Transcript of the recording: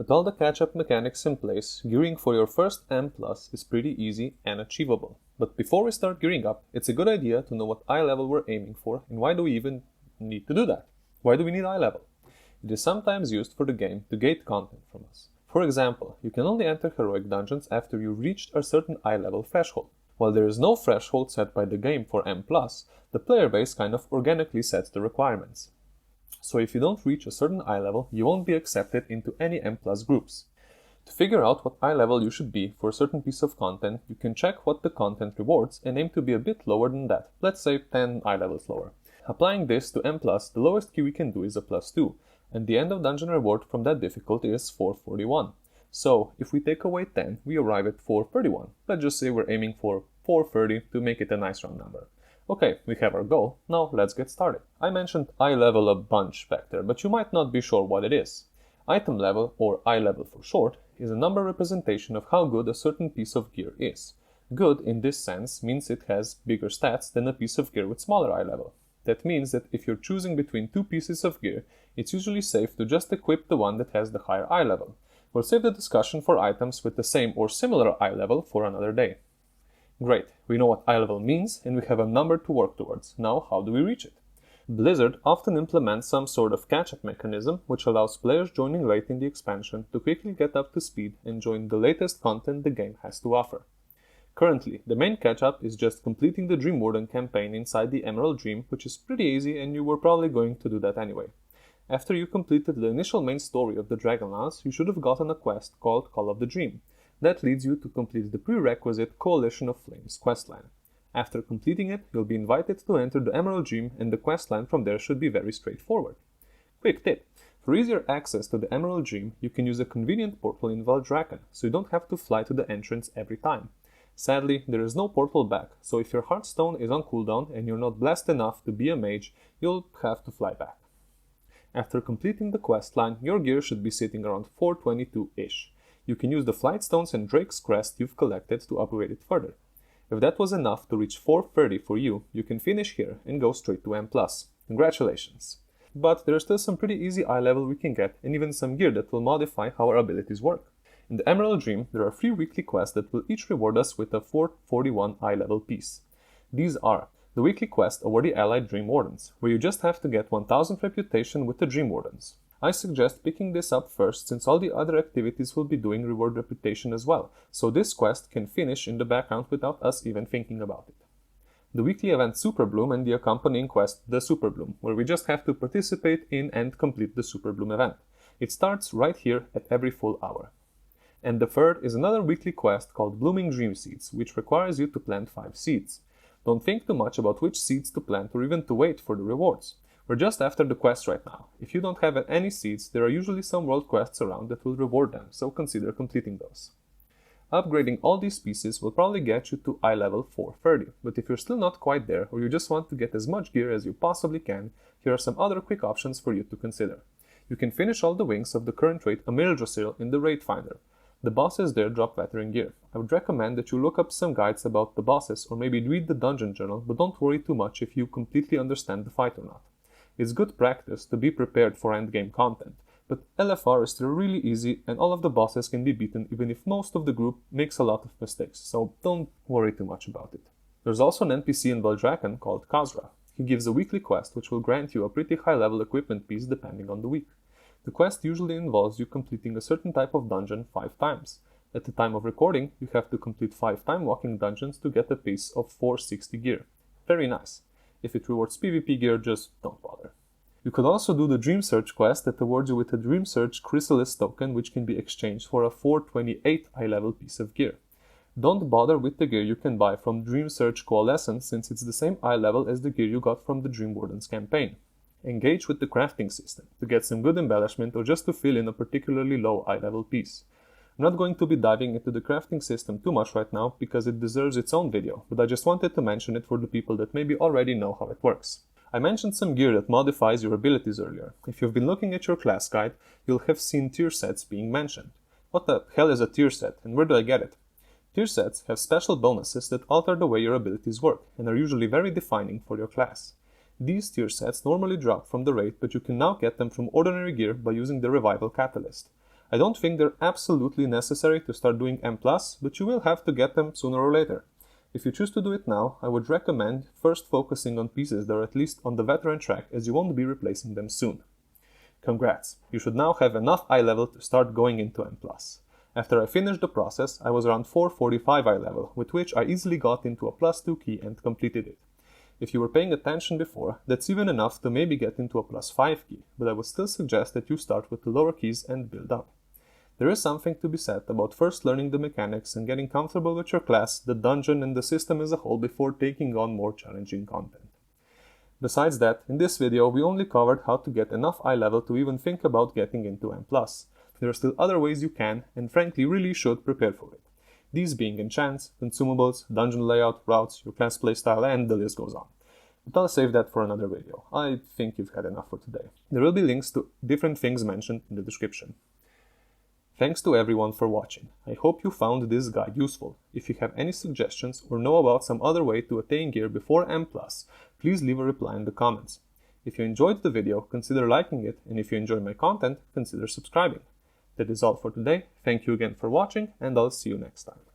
With all the catch-up mechanics in place, gearing for your first M+ is pretty easy and achievable. But before we start gearing up, it's a good idea to know what eye level we're aiming for and why do we even need to do that? Why do we need eye level? It is sometimes used for the game to gate content from us. For example, you can only enter heroic dungeons after you reached a certain eye level threshold. While there is no threshold set by the game for M+, the player base kind of organically sets the requirements. So if you don't reach a certain eye level, you won't be accepted into any M+ groups. To figure out what eye level you should be for a certain piece of content, you can check what the content rewards and aim to be a bit lower than that, let's say 10 eye levels lower. Applying this to M+, the lowest key we can do is a +2, and the end of dungeon reward from that difficulty is 441. So, if we take away 10, we arrive at 431. Let's just say we're aiming for 430 to make it a nice round number. Okay, we have our goal, now let's get started. I mentioned eye level a bunch back there, but you might not be sure what it is. Item level, or eye level for short, is a number representation of how good a certain piece of gear is. Good, in this sense, means it has bigger stats than a piece of gear with smaller eye level. That means that if you're choosing between two pieces of gear, it's usually safe to just equip the one that has the higher eye level. We'll save the discussion for items with the same or similar eye level for another day. Great, we know what eye level means and we have a number to work towards. Now, how do we reach it? Blizzard often implements some sort of catch-up mechanism which allows players joining late in the expansion to quickly get up to speed and join the latest content the game has to offer. Currently, the main catch-up is just completing the Dream Warden campaign inside the Emerald Dream, which is pretty easy and you were probably going to do that anyway. After you completed the initial main story of the Dragonlance, you should have gotten a quest called Call of the Dream. That leads you to complete the prerequisite Coalition of Flames questline. After completing it, you'll be invited to enter the Emerald Dream and the questline from there should be very straightforward. Quick tip! For easier access to the Emerald Dream, you can use a convenient portal in Valdraken, so you don't have to fly to the entrance every time. Sadly, there is no portal back, so if your Heartstone is on cooldown and you're not blessed enough to be a mage, you'll have to fly back. After completing the questline, your gear should be sitting around 422-ish. You can use the Flight Stones and Drake's Crest you've collected to upgrade it further. If that was enough to reach 430 for you, you can finish here and go straight to M+. Congratulations! But there's still some pretty easy eye level we can get and even some gear that will modify how our abilities work. In the Emerald Dream, there are 3 weekly quests that will each reward us with a 441 eye level piece. These are the weekly quest Award the Allied Dream Wardens, where you just have to get 1000 reputation with the Dream Wardens. I suggest picking this up first since all the other activities will be doing reward reputation as well, so this quest can finish in the background without us even thinking about it. The weekly event Super Bloom and the accompanying quest The Super Bloom, where we just have to participate in and complete the Super Bloom event. It starts right here at every full hour. And the third is another weekly quest called Blooming Dream Seeds, which requires you to plant 5 seeds. Don't think too much about which seeds to plant or even to wait for the rewards. We're just after the quest right now. If you don't have any seeds, there are usually some world quests around that will reward them, so consider completing those. Upgrading all these pieces will probably get you to eye level 430, but if you're still not quite there or you just want to get as much gear as you possibly can, here are some other quick options for you to consider. You can finish all the wings of the current raid Amirdrasil in the Raid Finder. The bosses there drop veteran gear. I would recommend that you look up some guides about the bosses or maybe read the dungeon journal, but don't worry too much if you completely understand the fight or not. It's good practice to be prepared for endgame content, but LFR is still really easy and all of the bosses can be beaten even if most of the group makes a lot of mistakes, so don't worry too much about it. There's also an NPC in Valdraken called Khazra. He gives a weekly quest which will grant you a pretty high level equipment piece depending on the week. The quest usually involves you completing a certain type of dungeon 5 times. At the time of recording, you have to complete 5 time walking dungeons to get a piece of 460 gear. Very nice. If it rewards PvP gear, just don't bother. You could also do the Dream Search quest that awards you with a Dream Search Chrysalis token which can be exchanged for a 428 eye level piece of gear. Don't bother with the gear you can buy from Dream Search Coalescence since it's the same eye level as the gear you got from the Dream Wardens campaign. Engage with the crafting system to get some good embellishment or just to fill in a particularly low eye level piece. I'm not going to be diving into the crafting system too much right now because it deserves its own video, but I just wanted to mention it for the people that maybe already know how it works. I mentioned some gear that modifies your abilities earlier. If you've been looking at your class guide, you'll have seen tier sets being mentioned. What the hell is a tier set and where do I get it? Tier sets have special bonuses that alter the way your abilities work and are usually very defining for your class. These tier sets normally drop from the raid, but you can now get them from ordinary gear by using the Revival Catalyst. I don't think they're absolutely necessary to start doing M+, but you will have to get them sooner or later. If you choose to do it now, I would recommend first focusing on pieces that are at least on the veteran track, as you won't be replacing them soon. Congrats! You should now have enough eye level to start going into M+. After I finished the process, I was around 445 eye level, with which I easily got into a +2 key and completed it. If you were paying attention before, that's even enough to maybe get into a +5 key, but I would still suggest that you start with the lower keys and build up. There is something to be said about first learning the mechanics and getting comfortable with your class, the dungeon, and the system as a whole before taking on more challenging content. Besides that, in this video we only covered how to get enough eye level to even think about getting into M+. There are still other ways you can, and frankly really should, prepare for it. These being enchants, consumables, dungeon layout, routes, your class playstyle, and the list goes on. But I'll save that for another video. I think you've had enough for today. There will be links to different things mentioned in the description. Thanks to everyone for watching. I hope you found this guide useful. If you have any suggestions or know about some other way to attain gear before M+, please leave a reply in the comments. If you enjoyed the video, consider liking it, and if you enjoy my content, consider subscribing. That is all for today. Thank you again for watching, and I'll see you next time.